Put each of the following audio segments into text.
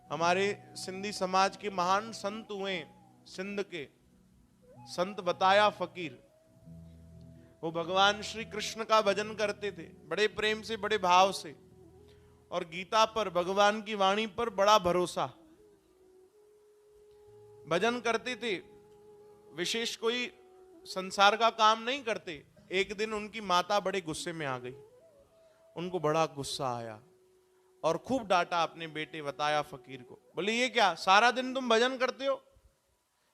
हमारे सिंधी समाज के महान संत हुए, सिंध के संत बताया फकीर। वो भगवान श्री कृष्ण का भजन करते थे बड़े प्रेम से, बड़े भाव से, और गीता पर, भगवान की वाणी पर बड़ा भरोसा। भजन करते थे, विशेष कोई संसार का काम नहीं करते। एक दिन उनकी माता बड़े गुस्से में आ गई, उनको बड़ा गुस्सा आया और खूब डांटा अपने बेटे बताया फकीर को। बोले ये क्या, सारा दिन तुम भजन करते हो,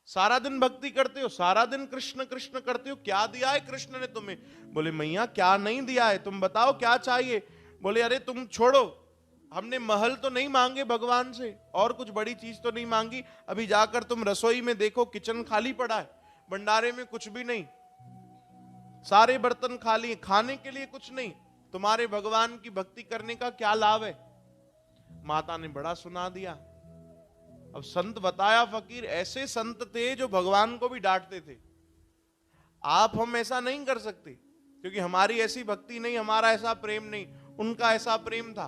सारा दिन भक्ति करते हो, सारा दिन कृष्ण कृष्ण करते हो, क्या दिया है कृष्ण ने तुम्हें? बोले मैया क्या नहीं दिया है, तुम बताओ क्या चाहिए? बोले अरे तुम छोड़ो, हमने महल तो नहीं मांगे भगवान से, और कुछ बड़ी चीज तो नहीं मांगी। अभी जाकर तुम रसोई में देखो, किचन खाली पड़ा है, भंडारे में कुछ भी नहीं, सारे बर्तन खाली, खाने के लिए कुछ नहीं। तुम्हारे भगवान की भक्ति करने का क्या लाभ है? माता ने बड़ा सुना दिया। अब संत बताया फकीर ऐसे संत थे जो भगवान को भी डांटते थे। आप हम ऐसा नहीं कर सकते, क्योंकि हमारी ऐसी भक्ति नहीं, हमारा ऐसा प्रेम नहीं, उनका ऐसा प्रेम था।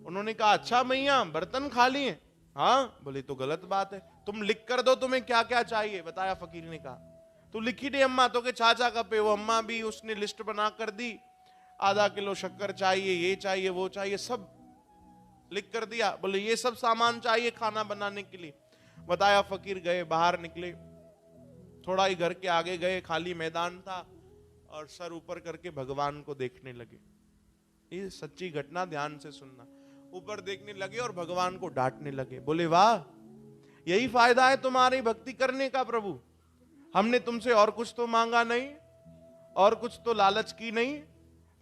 उन्होंने कहा अच्छा मैया बर्तन खाली हैं? हाँ। बोले तो गलत बात है, तुम लिख कर दो तुम्हें क्या क्या चाहिए। बताया फकीर ने कहा तू लिखी दे अम्मा, तो के चाचा का पे। वो अम्मा भी उसने लिस्ट बना कर दी, आधा किलो शक्कर चाहिए, ये चाहिए, वो चाहिए, सब लिख कर दिया। बोले ये सब सामान चाहिए खाना बनाने के लिए। बताया फकीर गए, बाहर निकले, थोड़ा ही घर के आगे गए, खाली मैदान था, और सर ऊपर करके भगवान को देखने लगे। ये सच्ची घटना, ध्यान से सुनना। ऊपर देखने लगे और भगवान को डांटने लगे। बोले वाह, यही फायदा है तुम्हारी भक्ति करने का प्रभु, हमने तुमसे और कुछ तो मांगा नहीं, और कुछ तो लालच की नहीं,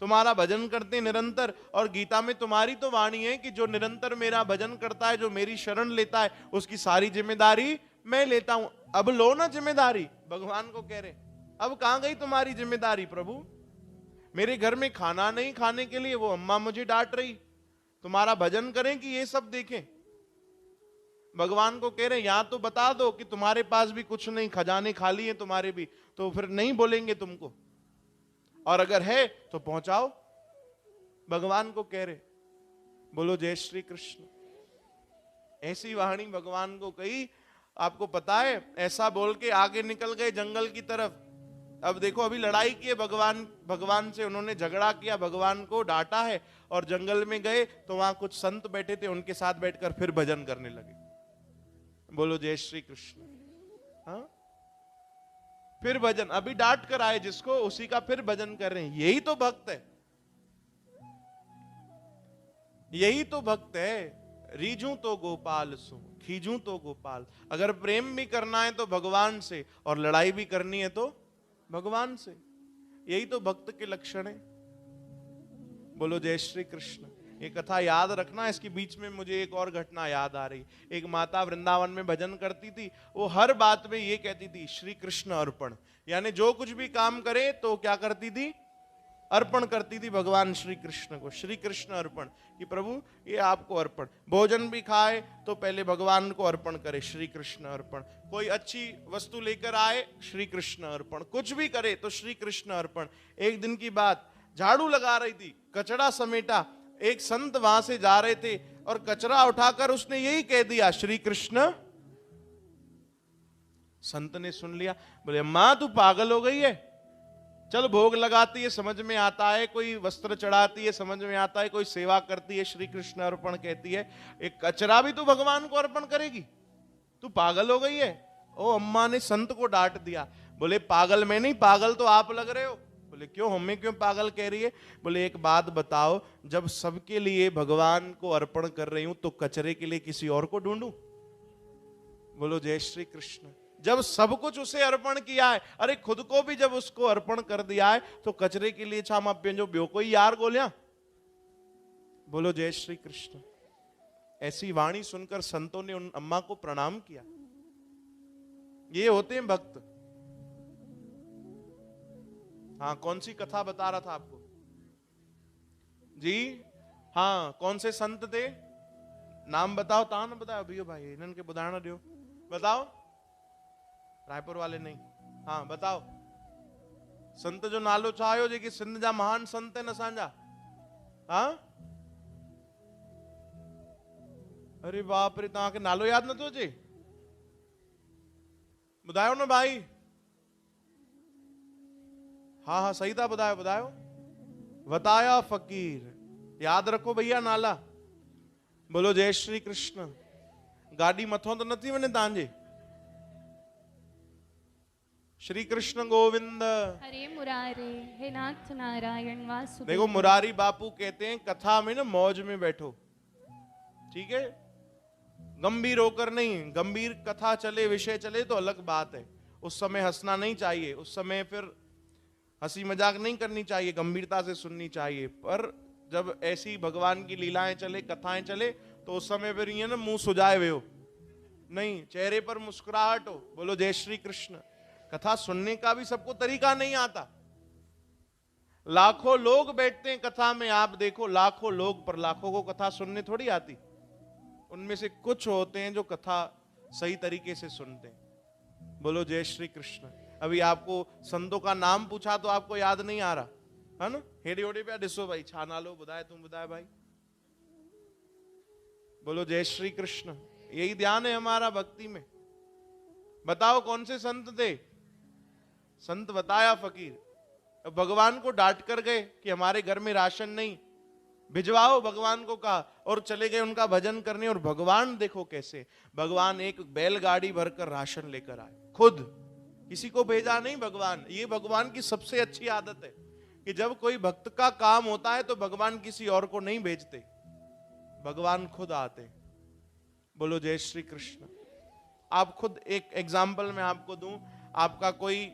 तुम्हारा भजन करते निरंतर। और गीता में तुम्हारी तो वाणी है कि जो निरंतर मेरा भजन करता है, जो मेरी शरण लेता है, उसकी सारी जिम्मेदारी मैं लेता हूं। अब लो ना जिम्मेदारी। भगवान को कह रहे अब कहां गई तुम्हारी जिम्मेदारी प्रभु? मेरे घर में खाना नहीं खाने के लिए, वो अम्मा मुझे डांट रही, तुम्हारा भजन करें कि ये सब देखें? भगवान को कह रहे यहां तो बता दो कि तुम्हारे पास भी कुछ नहीं, खजाने खाली हैं तुम्हारे भी, तो फिर नहीं बोलेंगे तुमको, और अगर है तो पहुंचाओ। भगवान को कह रहे। बोलो जय श्री कृष्ण। ऐसी वाणी भगवान को कही, आपको पता है, ऐसा बोल के आगे निकल गए जंगल की तरफ। अब देखो, अभी लड़ाई की है भगवान से, उन्होंने झगड़ा किया, भगवान को डांटा है, और जंगल में गए तो वहां कुछ संत बैठे थे, उनके साथ बैठकर फिर भजन करने लगे। बोलो जय श्री कृष्ण। हाँ, फिर भजन, अभी डांट कर आए जिसको, उसी का फिर भजन कर रहे हैं। यही तो भक्त है, यही तो भक्त है। रीजू तो गोपाल सो, खीजू तो गोपाल। अगर प्रेम भी करना है तो भगवान से, और लड़ाई भी करनी है तो भगवान से। यही तो भक्त के लक्षण है। बोलो जय श्री कृष्ण। ये कथा याद रखना। इसके बीच में मुझे एक और घटना याद आ रही। एक माता वृंदावन में भजन करती थी, वो हर बात में ये कहती थी श्री कृष्ण अर्पण, यानी जो कुछ भी काम करे तो क्या करती थी? अर्पण करती थी भगवान श्री कृष्ण को। श्री कृष्ण अर्पण, कि प्रभु ये आपको अर्पण। भोजन भी खाए तो पहले भगवान को अर्पण करे, श्री कृष्ण अर्पण। कोई अच्छी वस्तु लेकर आए, श्री कृष्ण अर्पण। कुछ भी करे तो श्री कृष्ण अर्पण। एक दिन की बात, झाड़ू लगा रही थी, कचरा समेटा, एक संत वहां से जा रहे थे, और कचरा उठाकर उसने यही कह दिया श्री कृष्ण। संत ने सुन लिया, बोले अम्मा तू पागल हो गई है? चल भोग लगाती है समझ में आता है, कोई वस्त्र चढ़ाती है समझ में आता है, कोई सेवा करती है, श्री कृष्ण अर्पण कहती है, एक कचरा भी तू भगवान को अर्पण करेगी? तू पागल हो गई है। ओ अम्मा ने संत को डांट दिया। बोले पागल मैं नहीं, पागल तो आप लग रहे हो। बोले क्यों, हमें क्यों पागल कह रही है? बोले एक बात बताओ, जब सबके लिए भगवान को अर्पण कर रही हूं तो कचरे के लिए किसी और को ढूंढूं? बोलो जय श्री कृष्ण। जब सब कुछ उसे अर्पण किया है, अरे खुद को भी जब उसको अर्पण कर दिया है, तो कचरे के लिए छाम जो ब्यो कोई यार गोलियां। बोलो जय श्री कृष्ण। ऐसी वाणी सुनकर संतों ने उन अम्मा को प्रणाम किया। ये होते हैं भक्त। हाँ, कौन सी कथा बता रहा था आपको जी? हाँ, कौन से संत थे? नाम बताओ, ता ना बताओ अभी भाई, इन्हन के बुधाना दियो, बताओ। रायपुर वाले नहीं, हाँ बताओ। संत जो नालो चाहो, जेकी सिंध जा महान संत है असांजा। हाँ, अरे बाप रे, तव्हांखे नालो याद नथो अचे? ॿुधायो न भाई। हाँ हाँ सही था ॿुधायो ॿुधायो। वताया फ़कीर, याद रखो भैया नाला। बोलो जय श्री कृष्ण। गाड़ी मथों तो नथी वने तव्हांजे? श्री कृष्ण गोविंद। हरे मुरारे, हे नाथ नारायण वासुदेव। देखो मुरारी बापू कहते हैं कथा में ना मौज में बैठो, ठीक है, गंभीर होकर नहीं। गंभीर कथा चले, विषय चले तो अलग बात है, उस समय हंसना नहीं चाहिए, उस समय फिर हंसी मजाक नहीं करनी चाहिए, गंभीरता से सुननी चाहिए। पर जब ऐसी भगवान की लीलाएं चले, कथाएं चले, तो उस समय फिर ये ना मुंह सुजाए हुए हो नहीं, चेहरे पर मुस्कुराहट हो। बोलो जय श्री कृष्ण। कथा सुनने का भी सबको तरीका नहीं आता। लाखों लोग बैठते हैं कथा में, आप देखो लाखों लोग, पर लाखों को कथा सुनने थोड़ी आती। उनमें से कुछ होते हैं जो कथा सही तरीके से सुनते हैं। बोलो जय श्री कृष्ण। अभी आपको संतों का नाम पूछा तो आपको याद नहीं आ रहा है ना? हेडे होडे पे डिसो भाई, छा नालो बुधाए, तुम बुधाए भाई। बोलो जय श्री कृष्ण। यही ध्यान है हमारा भक्ति में। बताओ कौन से संत थे? संत बताया फकीर। भगवान को डांट कर गए कि हमारे घर में राशन नहीं, भिजवाओ, भगवान को कहा, और चले गए उनका भजन करने। और भगवान देखो कैसे, भगवान एक बैलगाड़ी भरकर राशन लेकर आए, खुद, किसी को भेजा नहीं भगवान। ये भगवान की सबसे अच्छी आदत है कि जब कोई भक्त का काम होता है तो भगवान किसी और को नहीं भेजते, भगवान खुद आते। बोलो जय श्री कृष्ण। आप खुद एक एग्जाम्पल मैं आपको दूं, आपका कोई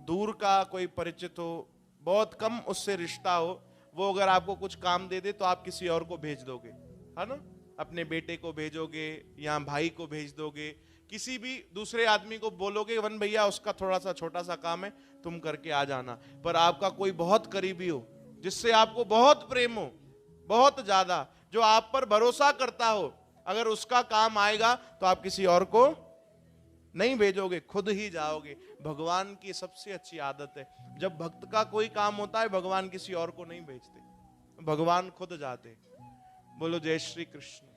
दूर का कोई परिचित हो, बहुत कम उससे रिश्ता हो, वो अगर आपको कुछ काम दे दे तो आप किसी और को भेज दोगे, है ना? अपने बेटे को भेजोगे या भाई को भेज दोगे, किसी भी दूसरे आदमी को बोलोगे वन भैया उसका थोड़ा सा छोटा सा काम है, तुम करके आ जाना। पर आपका कोई बहुत करीबी हो, जिससे आपको बहुत प्रेम हो, बहुत ज्यादा, जो आप पर भरोसा करता हो, अगर उसका काम आएगा तो आप किसी और को नहीं भेजोगे, खुद ही जाओगे। भगवान की सबसे अच्छी आदत है, जब भक्त का कोई काम होता है भगवान किसी और को नहीं भेजते, भगवान खुद जाते। बोलो जय श्री कृष्ण।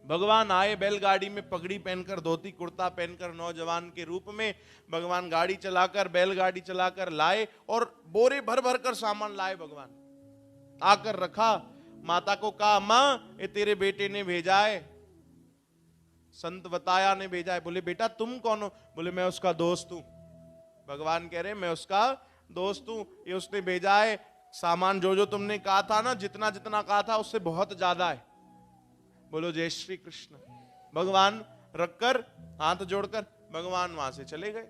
भगवान आए बैलगाड़ी में, पगड़ी पहनकर, धोती कुर्ता पहनकर, नौजवान के रूप में। भगवान गाड़ी चलाकर, बैलगाड़ी चलाकर लाए और बोरे भर भर कर सामान लाए। भगवान आकर रखा, माता को कहा मां ये तेरे बेटे ने भेजा है, संत बताया ने भेजा है। बोले बेटा तुम कौन हो? बोले मैं उसका दोस्त हूं। भगवान कह रहे मैं उसका दोस्त हूं, ये उसने भेजा है, सामान जो जो तुमने कहा था ना, जितना जितना कहा था उससे बहुत ज्यादा है। बोलो जय श्री कृष्ण। भगवान रखकर, हाथ जोड़कर भगवान वहां से चले गए।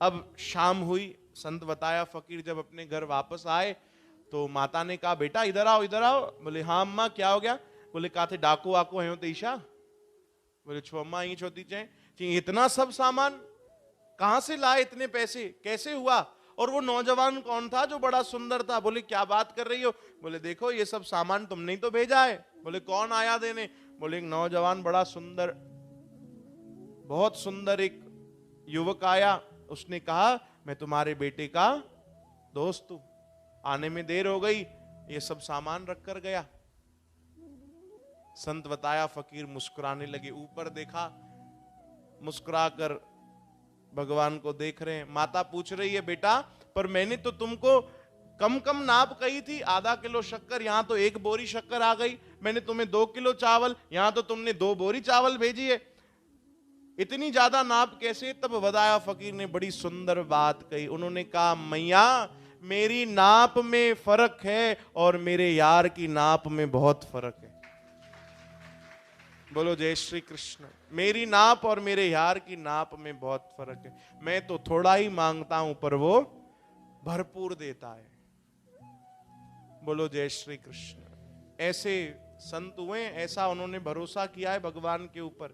अब शाम हुई, संत बताया फकीर जब अपने घर वापस आए तो माता ने कहा बेटा इधर आओ इधर आओ। बोले हाँ अम्मा क्या हो गया? बोले कहा थे डाकू वाकू है तो ईशा? बोले छो अम्मा ही छोटी चाहे इतना सब सामान कहां से लाए, इतने पैसे कैसे हुआ? और वो नौजवान कौन था जो बड़ा सुंदर था? बोले क्या बात कर रही हो? बोले देखो ये सब सामान तुमने ही तो भेजा है। बोले कौन आया देने? बोले एक नौजवान बड़ा सुंदर, बहुत सुंदर एक युवक आया, उसने कहा मैं तुम्हारे बेटे का दोस्त हूं, आने में देर हो गई, ये सब सामान रख कर गया। संत बताया फकीर मुस्कुराने लगे, ऊपर देखा, मुस्कुराकर भगवान को देख रहे हैं। माता पूछ रही है बेटा पर मैंने तो तुमको कम कम नाप कही थी, आधा किलो शक्कर, यहां तो 1 बोरी शक्कर आ गई। मैंने तुम्हें 2 किलो चावल, यहां तो तुमने 2 बोरी चावल भेजी है, इतनी ज्यादा नाप कैसे? तब बताया फकीर ने बड़ी सुंदर बात कही। उन्होंने कहा मैया मेरी नाप में फर्क है और मेरे यार की नाप में बहुत फर्क है। बोलो जय श्री कृष्ण। मेरी नाप और मेरे यार की नाप में बहुत फर्क है। मैं तो थोड़ा ही मांगता हूं पर वो भरपूर देता है। बोलो जय श्री कृष्ण। ऐसे संत हुए, ऐसा उन्होंने भरोसा किया है भगवान के ऊपर।